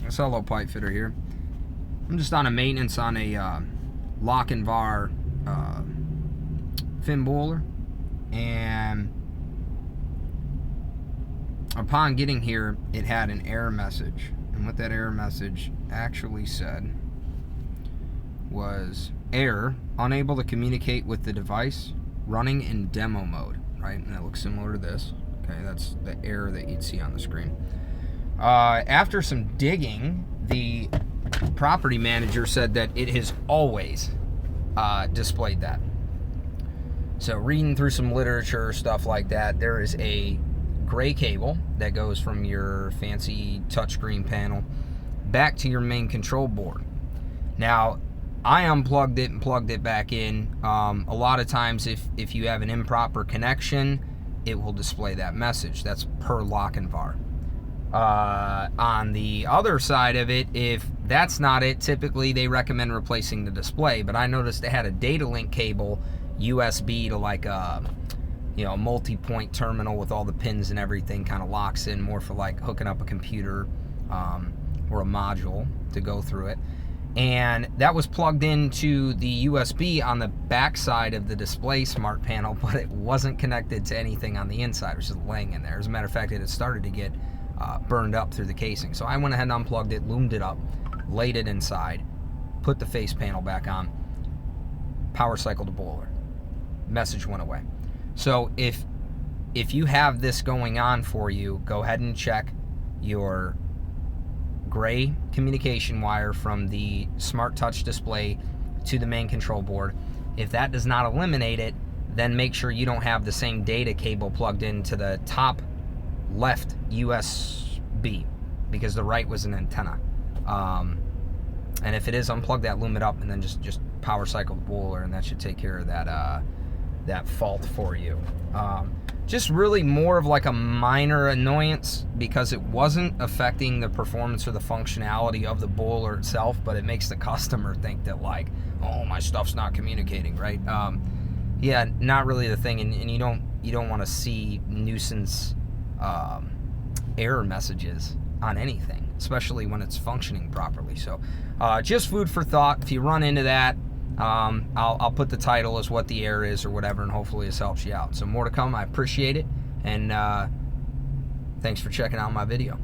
solo pipe fitter here. I'm just on a maintenance on a Lochinvar fin boiler, and upon getting here, it had an error message, and what that error message actually said was error, unable to communicate with the device, running in demo mode, right? And that looks similar to this. Okay, that's the error that you'd see on the screen. After some digging, the property manager said that it has always displayed that. So reading through some literature, stuff like that, there is a gray cable that goes from your fancy touchscreen panel back to your main control board. Now, I unplugged it and plugged it back in. A lot of times, if you have an improper connection, it will display that message. That's per Lochinvar. On the other side of it, if that's not it, typically they recommend replacing the display. But I noticed they had a data link cable, USB to like a multi-point terminal with all the pins and everything, kind of locks in more for like hooking up a computer or a module to go through it. And that was plugged into the USB on the back side of the display smart panel, but it wasn't connected to anything on the inside. It was just laying in there. As a matter of fact, it had started to get burned up through the casing. So I went ahead and unplugged it, loomed it up, laid it inside, put the face panel back on, power cycled the boiler. Message went away. So if you have this going on for you, go ahead and check your gray communication wire from the smart touch display to the main control board. If that does not eliminate it, then make sure you don't have the same data cable plugged into the top left USB, because the right was an antenna. And if it is, unplug that, loom it up, and then just power cycle the boiler, and that should take care of that fault for you. Just really more of like a minor annoyance, because it wasn't affecting the performance or the functionality of the boiler itself, but it makes the customer think that like, oh, my stuff's not communicating, right? Yeah, not really the thing, and you don't want to see nuisance error messages on anything, especially when it's functioning properly. So just food for thought. If you run into that, I'll put the title as what the error is or whatever, and hopefully this helps you out. So more to come. I appreciate it, and thanks for checking out my video.